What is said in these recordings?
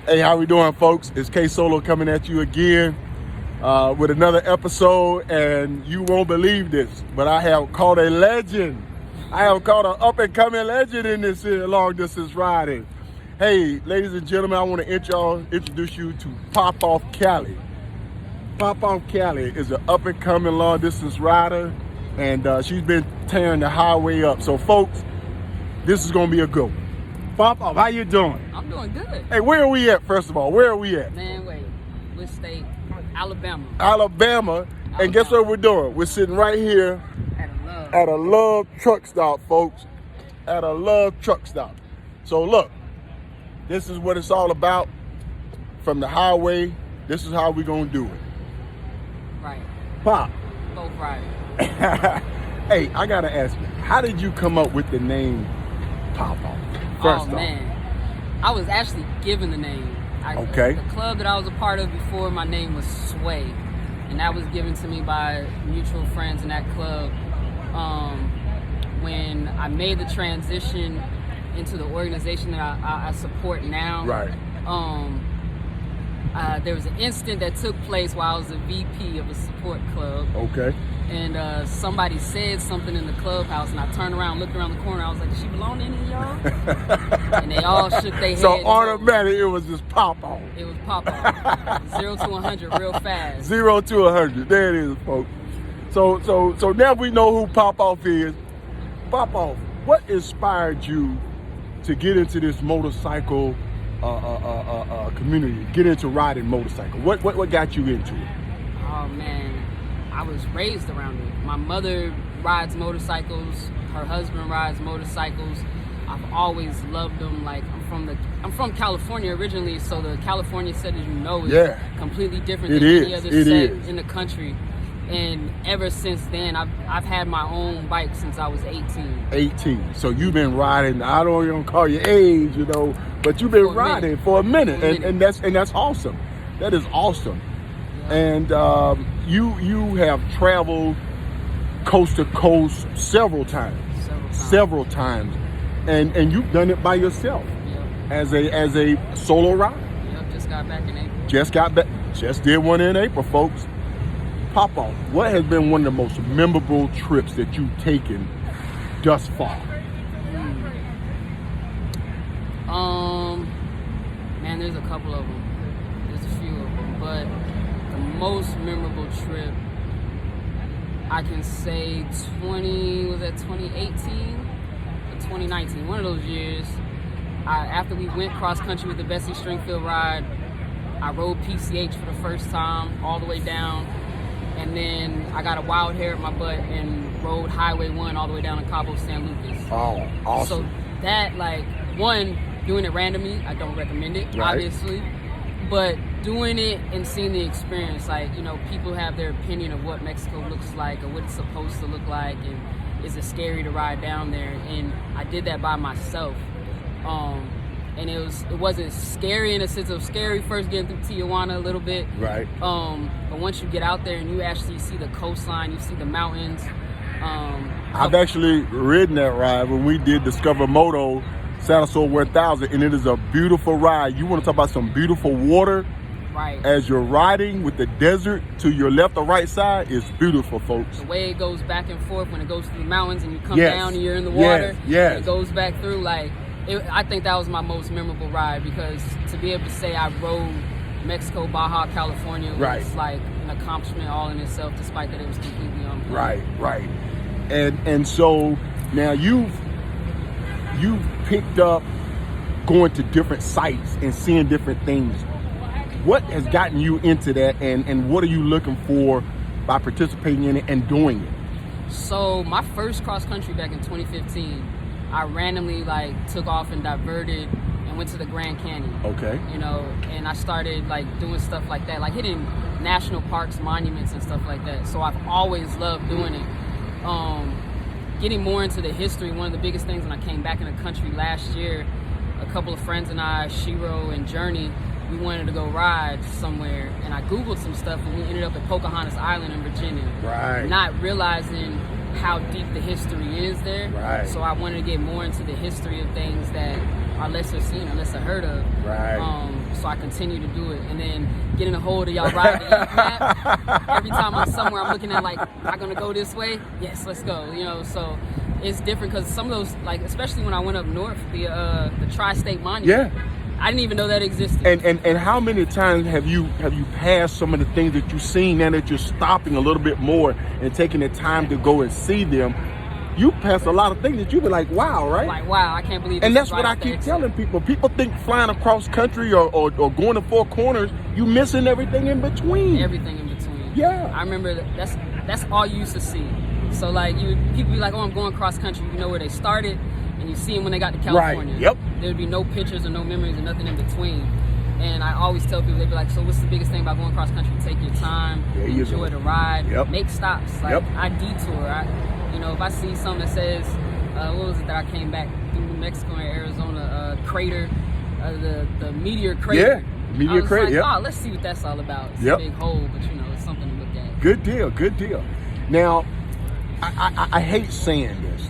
Hey, how we doing, folks? It's K Solo coming at you again with another episode, and you won't believe this, but I have caught a legend. I have caught an up-and-coming legend in this long-distance riding. Hey, ladies and gentlemen, I want to introduce you to PopOff Cali. PopOff Cali is an up-and-coming long-distance rider, and she's been tearing the highway up. So, folks, this is going to be a good one. PopOff, how you doing? I'm doing good. Hey, where are we at, first of all? Where are we at? Man, wait. Which state? Alabama. Alabama. And guess what we're doing? We're sitting right here at a Love truck stop, folks. At a Love truck stop. So look, this is what it's all about. From the highway, this is how we're going to do it. Right. Pop. Both right. Hey, I got to ask you, how did you come up with the name PopOff? First off. Man. I was actually given the name. Okay. The club that I was a part of before, my name was Sway. And that was given to me by mutual friends in that club. When I made the transition into the organization that I support now, right. There was an incident that took place while I was a VP of a support club. Okay. And somebody said something in the clubhouse, and I turned around, looked around the corner. I was like, "Does she belong to any of y'all?" And they all shook their heads. So automatic, it was just PopOff. It was PopOff. 0 to 100 real fast. 0 to 100. There it is, folks. So now we know who PopOff is. PopOff, what inspired you to get into this motorcycle community? Get into riding motorcycle. What got you into it? Oh man. I was raised around it. My mother rides motorcycles. Her husband rides motorcycles. I've always loved them. Like I'm from California originally, so the California set, as you know, is completely different than any other set in the country. And ever since then, I've had my own bike since I was 18. 18. So you've been riding. I don't even call your age, but you've been riding for a minute, and that's awesome. That is awesome. And you have traveled coast to coast several times, and you've done it by yourself as a solo rider. Yep, just got back in April. Just did one in April, folks. PopOff, what has been one of the most memorable trips that you've taken thus far? Man, there's a couple of them. There's a few of them, but most memorable trip, I can say 2018 or 2019, one of those years. After we went cross country with the Bessie Stringfield ride, I rode PCH for the first time all the way down, and then I got a wild hair at my butt and rode Highway 1 all the way down to Cabo San Lucas. Oh, awesome. So that, doing it randomly, I don't recommend it, obviously. But doing it and seeing the experience, people have their opinion of what Mexico looks like or what it's supposed to look like, and is it scary to ride down there? And I did that by myself. And it wasn't scary in a sense of scary first getting through Tijuana a little bit. Right. But once you get out there and you actually see the coastline, you see the mountains. I've actually ridden that ride when we did Discover Moto Sarasota 1000, and it is a beautiful ride. You want to talk about some beautiful water? Right. As you're riding with the desert to your left or right side, it's beautiful, folks. The way it goes back and forth when it goes through the mountains and you come down and you're in the water, and it goes back through. I think that was my most memorable ride, because to be able to say I rode Mexico, Baja, California was like an accomplishment all in itself, despite that it was completely unplanned. Right. And so now you've picked up going to different sites and seeing different things. What has gotten you into that, and what are you looking for by participating in it and doing it? So my first cross country back in 2015, I randomly took off and diverted and went to the Grand Canyon. Okay. And I started doing stuff like that, hitting national parks, monuments, and stuff like that. So I've always loved doing it. Getting more into the history, one of the biggest things when I came back in the country last year, a couple of friends and I, Shiro and Journey, we wanted to go ride somewhere, and I Googled some stuff, and we ended up at Pocahontas Island in Virginia. Right. Not realizing how deep the history is there. Right. So I wanted to get more into the history of things that are lesser seen or lesser heard of. Right. So I continue to do it, and then getting a hold of y'all ride the heat map. Every time I'm somewhere, I'm looking at like, am I gonna go this way? Yes, let's go. You know, so it's different because some of those, like especially when I went up north, the Tri-State Monument. Yeah. I didn't even know that existed. And how many times have you passed some of the things that you've seen now that you're stopping a little bit more and taking the time to go and see them? You pass a lot of things that you be like, wow, right? Like, wow, I can't believe. And that's right what I keep telling people. People think flying across country or going to Four Corners, you missing everything in between. Everything in between. Yeah. I remember that's all you used to see. So like people be like, oh, I'm going cross country. You know where they started, and you see them when they got to California. Right. Yep. There'd be no pictures or no memories or nothing in between. And I always tell people, they'd be like, so what's the biggest thing about going cross country? Take your time, enjoy the ride, make stops. Like I detour. You know, if I see something that says, what was it that I came back through New Mexico and Arizona, crater, the meteor crater. Yeah, meteor crater, like, oh, let's see what that's all about. It's a big hole, but you know, it's something to look at. Good deal. Now, I hate saying this,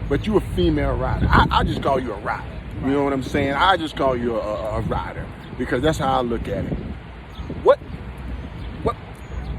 but you a female rider. I just call you a rider. You know what I'm saying? I just call you a rider because that's how I look at it. What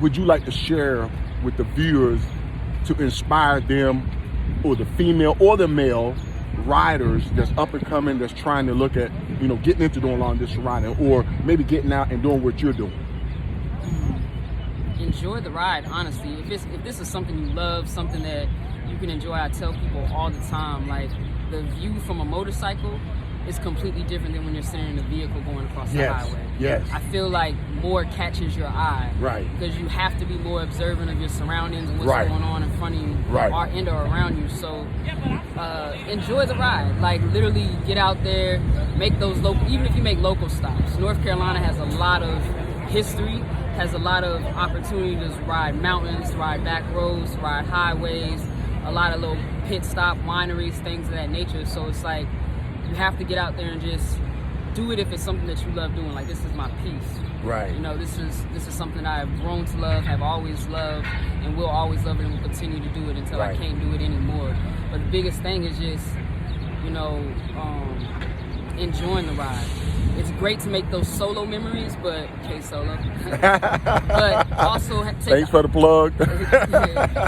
would you like to share with the viewers to inspire them, or the female or the male riders that's up and coming, that's trying to look at, you know, getting into doing long distance riding, or maybe getting out and doing what you're doing? Enjoy the ride, honestly. If this is something you love, something that you can enjoy, I tell people all the time, like the view from a motorcycle is completely different than when you're sitting in a vehicle going across the highway. Yes. I feel like more catches your eye. Right. Because you have to be more observant of your surroundings and what's Right. going on in front of you Right. or and or around you. So enjoy the ride. Like literally get out there, make those local, even if you make local stops. North Carolina has a lot of history, has a lot of opportunity to ride mountains, ride back roads, ride highways, a lot of little pit stop wineries, things of that nature. So it's like, you have to get out there and just do it if it's something that you love doing. Like, this is my piece. Right. You know, this is something I've grown to love, have always loved, and will always love it, and will continue to do it until I can't do it anymore. But the biggest thing is just, you know, enjoying the ride. It's great to make those solo memories, but solo. But also thanks for the plug.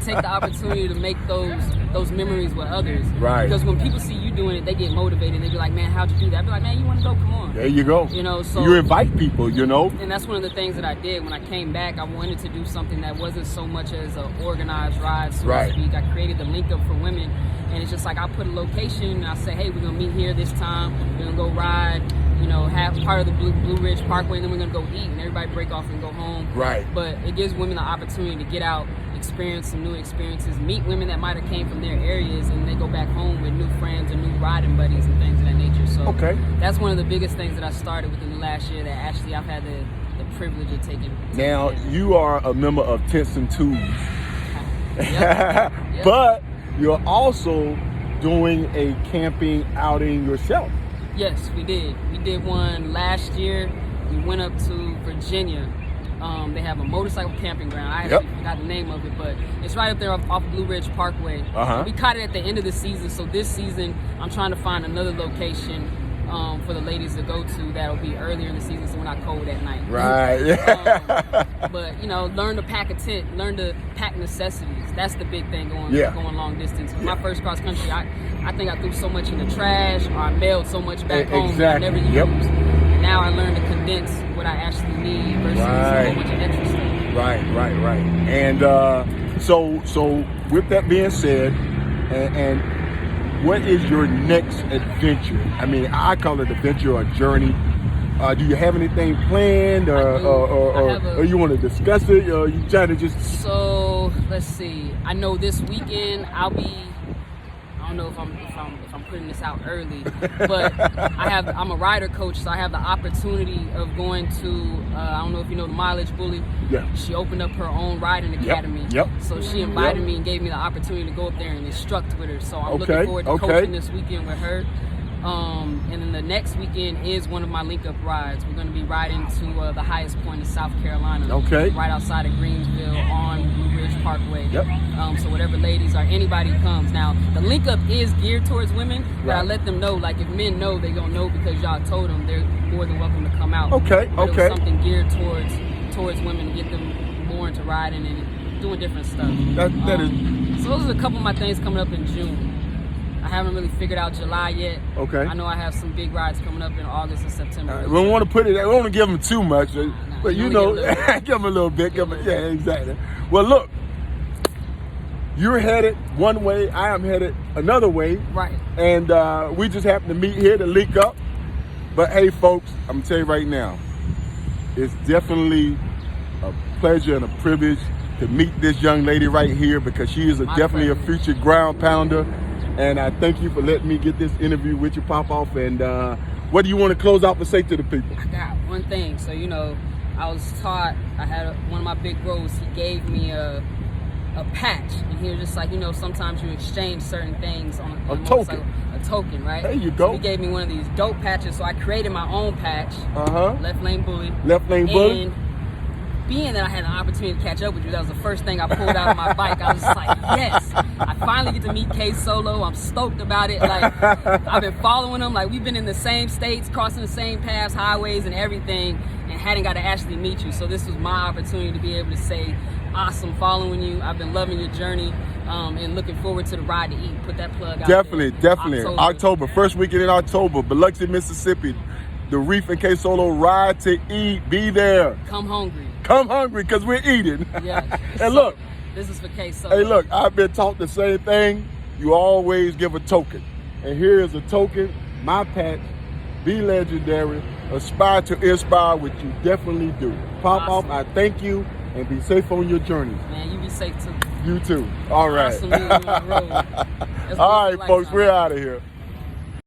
take the opportunity to make those memories with others. Right. Because when people see you doing it, they get motivated. They be like, man, how'd you do that? I be like, man, you want to go? Come on. There you go. You know, so you invite people, you know. And that's one of the things that I did when I came back. I wanted to do something that wasn't so much as an organized ride, so to speak. I created the link up for women, and it's just like I put a location and I say, hey, we're gonna meet here this time. We're gonna go ride. You know, have part of the Blue Ridge Parkway, and then we're gonna go eat, and everybody break off and go home. Right. But it gives women the opportunity to get out, experience some new experiences, meet women that might have came from their areas, and they go back home with new friends and new riding buddies and things of that nature. So that's one of the biggest things that I started within the last year that actually I've had the privilege of taking. Now, you are a member of Tents and Tools. Yep. But you're also doing a camping outing yourself. Yes, we did. We did one last year. We went up to Virginia. They have a motorcycle camping ground. I actually forgot the name of it, but it's right up there off Blue Ridge Parkway. We caught it at the end of the season, so this season I'm trying to find another location for the ladies to go to that'll be earlier in the season, so we're not cold at night. Right. But you know, learn to pack a tent, learn to pack necessities. That's the big thing going long distance. My first cross country, I think I threw so much in the trash, or I mailed so much back home that I never used. Now I learned to condense what I actually need versus a whole bunch of extra stuff. Right. And so with that being said, and what is your next adventure? I mean, I call it adventure or journey. Do you have anything planned, or you want to discuss it, or you trying to just? So let's see. I know this weekend I'll be. I don't know if I'm putting this out early, but I'm a rider coach, so I have the opportunity of going to. I don't know if you know the Mileage Bully. Yeah. She opened up her own riding academy. So she invited me and gave me the opportunity to go up there and instruct with her. So I'm looking forward to coaching this weekend with her. And then the next weekend is one of my link-up rides. We're going to be riding to the highest point in South Carolina. Okay. Right outside of Greensville on Blue Ridge Parkway. Yep. So whatever ladies or anybody comes. Now, the link-up is geared towards women, but I let them know, like, if men know, they going to know because y'all told them they're more than welcome to come out. Okay, but okay. It was something geared towards women to get them more into riding and doing different stuff. That is... So those are a couple of my things coming up in June. I haven't really figured out July yet. Okay. I know I have some big rides coming up in August and September. We don't want to put it. We don't want to give them too much, but you know, give them a little bit. Yeah, exactly. Well, look, you're headed one way. I am headed another way. Right. And we just happen to meet here to link up. But hey, folks, I'm gonna tell you right now, it's definitely a pleasure and a privilege to meet this young lady right here because she is definitely a future ground pounder. And I thank you for letting me get this interview with you, PopOff. And what do you want to close out and say to the people? I got one thing. So, you know, I was taught, I had one of my big bros, he gave me a patch. And he was just like, you know, sometimes you exchange certain things on a token. A token, right? There you go. So he gave me one of these dope patches. So I created my own patch. Left Lane Bully. Left Lane Bully. And being that I had an opportunity to catch up with you, that was the first thing I pulled out of my bike. I was just like, yes, I finally get to meet K Solo. I'm stoked about it. Like, I've been following him. Like, we've been in the same states, crossing the same paths, highways, and everything, and hadn't got to actually meet you. So this was my opportunity to be able to say, awesome following you. I've been loving your journey, and looking forward to the ride to eat. Put that plug out Definitely. October. First weekend in October, Biloxi, Mississippi. The Reef and K Solo Ride to Eat. Be there. Come hungry. Come hungry because we're eating. Yeah. And so, look. This is for K Solo. Hey, look, I've been taught the same thing. You always give a token. And here is a token, my patch. Be legendary. Aspire to inspire, which you definitely do. PopOff, I thank you and be safe on your journey. Man, you be safe too. You too. All right. Awesome meeting you on the road. All right, folks, we're out of here.